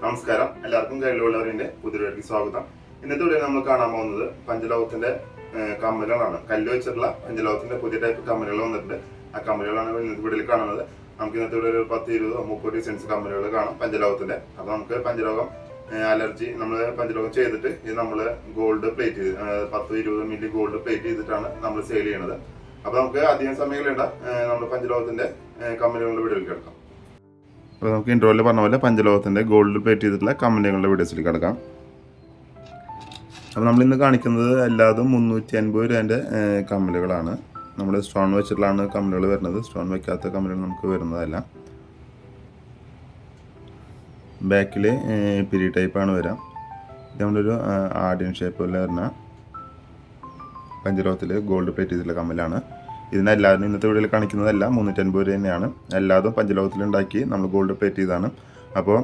നമസ്കാരം, എല്ലാവർക്കും കയ്യിലുള്ളവരിന്റെ പുതിയൊരു സ്വാഗതം. ഇന്നത്തെ വീഡിയോ നമ്മൾ കാണാൻ പോകുന്നത് പഞ്ചലോകത്തിന്റെ കമ്മലുകളാണ്. കല്ല് വെച്ചിട്ടുള്ള പഞ്ചലോകത്തിന്റെ പുതിയ ടൈപ്പ് കമ്മലുകൾ വന്നിട്ടുണ്ട്. ആ കമ്മലുകളാണ് ഇന്നത്തെ വീഡിയോയിൽ കാണുന്നത്. നമുക്ക് ഇന്നത്തെ വീഡിയോയിൽ ഒരു 10, 20, 30 ഡിസൈൻസ് കമ്മലുകൾ കാണാം പഞ്ചലോകത്തിന്റെ. അപ്പൊ നമുക്ക് പഞ്ചലോകം അലർജി നമ്മൾ പഞ്ചലോകം ചെയ്തിട്ട് ഇത് നമ്മൾ ഗോൾഡ് പ്ലേറ്റ് ചെയ്ത് 10-20 മില്ലി ഗോൾഡ് പ്ലേറ്റ് ചെയ്തിട്ടാണ് നമ്മൾ സെയിൽ ചെയ്യുന്നത്. അപ്പൊ നമുക്ക് അധികം സമയങ്ങളുണ്ട് നമ്മൾ പഞ്ചലോകത്തിന്റെ കമ്മലുകളുടെ വീഡിയോയിൽ കിടക്കാം. അപ്പോൾ നമുക്ക് ഇൻട്രോയിൽ പറഞ്ഞ പോലെ പഞ്ചലോകത്തിൻ്റെ ഗോൾഡ് പ്ലേറ്റ് ചെയ്തിട്ടുള്ള കമ്മലുകളുടെ വീഡിയോസിൽ കിടക്കാം. അപ്പോൾ നമ്മളിന്ന് കാണിക്കുന്നത് എല്ലാതും 350 രൂപേൻ്റെ കമ്മലുകളാണ്. നമ്മൾ സ്റ്റോൺ വെച്ചിട്ടുള്ളതാണ് കമ്മലുകൾ വരുന്നത്. സ്റ്റോൺ വയ്ക്കാത്ത കമ്മലുകൾ നമുക്ക് വരുന്നതല്ല. ബാക്കിൽ പിരി ടൈപ്പാണ് വരാം. ഇത് നമ്മളൊരു ആഡിയൻ ഷേപ്പിൽ വരുന്ന പഞ്ചലോകത്തിൽ ഗോൾഡ് പ്ലേറ്റ് ചെയ്തിട്ടുള്ള കമ്മലാണ്. ഇതിനെല്ലാവരും ഇന്നത്തെ വീഡിയോയിൽ കാണിക്കുന്നതല്ല 350 രൂപ തന്നെയാണ്. എല്ലാതും പഞ്ചലോകത്തിലുണ്ടാക്കി നമ്മൾ ഗോൾഡ് പ്ലേറ്റ് ചെയ്താണ്. അപ്പോൾ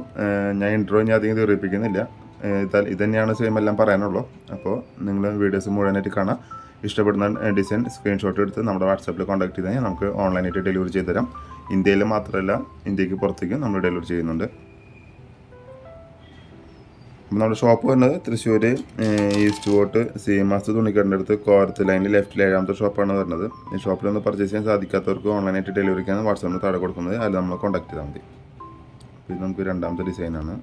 ഞാൻ ഇൻട്രോ ഞാൻ അധികം ദീർഘിപ്പിക്കുന്നില്ല. ഇത് തന്നെയാണ് സെയിം എല്ലാം പറയാനുള്ളൂ. അപ്പോൾ നിങ്ങൾ വീഡിയോസ് മുഴുവനായിട്ട് കാണാം. ഇഷ്ടപ്പെടുന്ന ഡിസൈൻ സ്ക്രീൻഷോട്ട് എടുത്ത് നമ്മുടെ വാട്സാപ്പിൽ കോൺടാക്ട് ചെയ്താൽ നമുക്ക് ഓൺലൈനായിട്ട് ഡെലിവറി ചെയ്ത് തരാം. ഇന്ത്യയിൽ മാത്രമല്ല, ഇന്ത്യക്ക് പുറത്തേക്കും നമ്മൾ ഡെലിവറി ചെയ്യുന്നുണ്ട്. അപ്പോൾ നമ്മുടെ ഷോപ്പ് വരുന്നത് തൃശ്ശൂർ ഈസ്റ്റ് ഫോർട്ട് സീമാസ് തുണിക്കടൻ്റെ അടുത്ത് കോരത്ത് ലൈനിൽ ലെഫ്റ്റിൽ 7ാമത്തെ ഷോപ്പാണ് വരുന്നത്. ഈ ഷോപ്പിലൊന്ന് പർച്ചേസ് ചെയ്യാൻ സാധിക്കാത്തവർക്ക് ഓൺലൈനായിട്ട് ഡെലിവറിക്കാണ് വാട്സാപ്പിൽ താഴെ കൊടുക്കുന്നത്. അതിൽ നമ്മൾ കോൺടാക്ട് ചെയ്താൽ മതി. ഇത് നമുക്ക് രണ്ടാമത്തെ ഡിസൈനാണ്.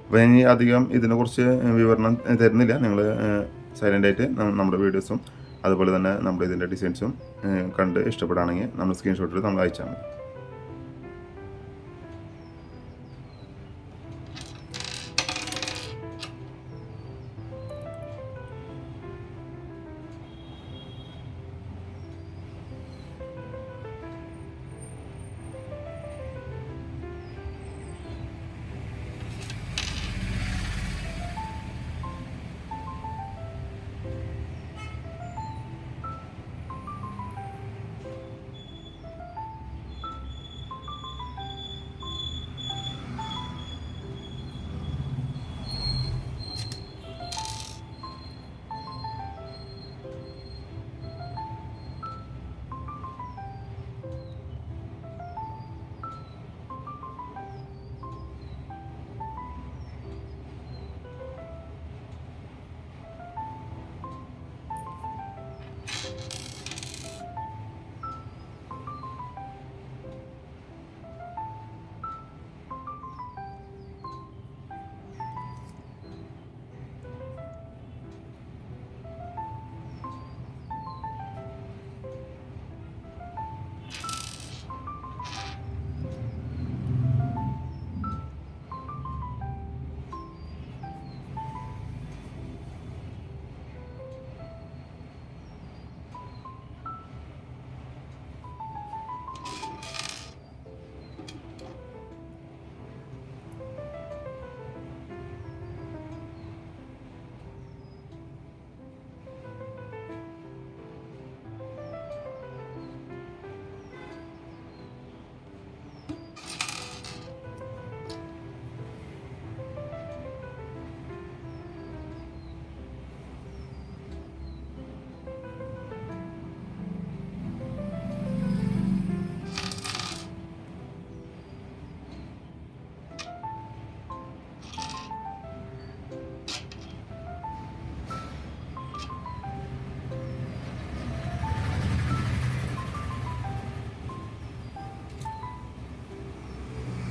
അപ്പോൾ ഇനി അധികം ഇതിനെക്കുറിച്ച് വിവരണം തരുന്നില്ല. നിങ്ങൾ സൈലൻ്റായിട്ട് നമ്മുടെ വീഡിയോസും അതുപോലെ തന്നെ നമ്മുടെ ഇതിൻ്റെ ഡിസൈൻസും കണ്ട് ഇഷ്ടപ്പെടുകയാണെങ്കിൽ നമ്മൾ സ്ക്രീൻഷോട്ടിൽ നമ്മൾ അയച്ചാൽ മതി.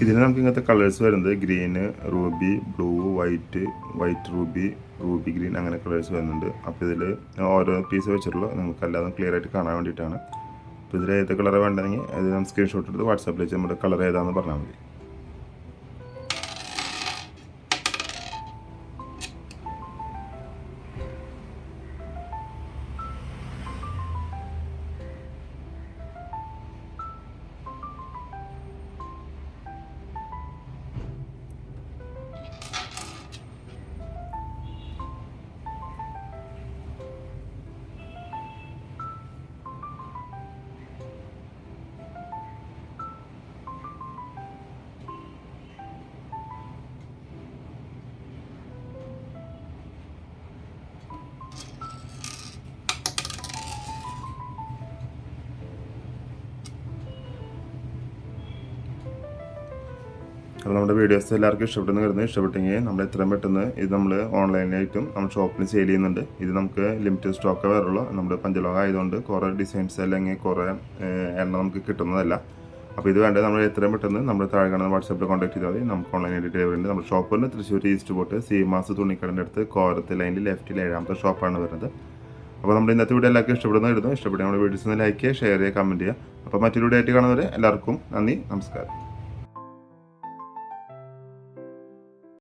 ഇതിന് നമുക്ക് ഇങ്ങനത്തെ കളേഴ്സ് വരുന്നത് green, Ruby, blue, white Ruby, Ruby green, അങ്ങനെ കളേഴ്സ് വരുന്നുണ്ട്. അപ്പോൾ ഇതിൽ ഓരോ പീസ് വെച്ചിട്ടുള്ള നമുക്ക് എല്ലാതും ക്ലിയർ ആയിട്ട് കാണാൻ വേണ്ടിയിട്ടാണ്. അപ്പോൾ ഇതിൽ ഏത് കളർ വേണ്ടെങ്കിൽ അത് നമുക്ക് സ്ക്രീൻഷോട്ട് എടുത്ത് വാട്സാപ്പിൽ വെച്ച് നമ്മുടെ കളർ ഏതാണെന്ന് പറഞ്ഞാൽ മതി. അപ്പോൾ നമ്മുടെ വീഡിയോസ് എല്ലാവർക്കും ഇഷ്ടപ്പെട്ടെന്ന് കരുതുന്നു. ഇഷ്ടപ്പെട്ടെങ്കിൽ നമ്മൾ എത്രയും പെട്ടെന്ന് ഇത് നമ്മൾ ഓൺലൈനായിട്ടും നമ്മൾ ഷോപ്പിൽ സെയിൽ ചെയ്യുന്നുണ്ട്. ഇത് നമുക്ക് ലിമിറ്റഡ് സ്റ്റോക്കേ വരുള്ളൂ. നമ്മുടെ പഞ്ചലോകം ആയതുകൊണ്ട് കുറേ ഡിസൈൻസ് അല്ലെങ്കിൽ കുറേ എണ്ണ നമുക്ക് കിട്ടുന്നതല്ല. അപ്പോൾ ഇത് വേണ്ടത് നമ്മൾ എത്രയും പെട്ടെന്ന് നമ്മൾ താഴെ കാണുന്ന വാട്സാപ്പിൽ കോൺടാക്ട് ചെയ്താൽ മതി. നമുക്ക് ഓൺലൈനായിട്ട് ഡെലിവറി ഉണ്ട്. നമ്മുടെ ഷോപ്പിൽ തൃശ്ശൂർ ഈസ്റ്റ് പോട്ട് സീമാസ് തുണിക്കടൻ്റെ അടുത്ത് കോരത്ത് ലൈനിൽ ലെഫ്റ്റിൽ 7ാമത്തെ ഷോപ്പാണ് വരുന്നത്. അപ്പോൾ നമ്മുടെ ഇന്നത്തെ വീഡിയോ എല്ലാവർക്കും ഇഷ്ടപ്പെടുന്ന ഇഷ്ടപ്പെട്ട നമ്മുടെ വീഡിയോസ് ഒന്ന് ലൈക്ക് ചെയ്യുക, ഷെയർ ചെയ്യുക, കമൻറ്റ് ചെയ്യുക. അപ്പോൾ മറ്റൊരു വീഡിയോ ആയിട്ട് കാണുന്നവരെ എല്ലാവർക്കും നന്ദി, നമസ്കാരം.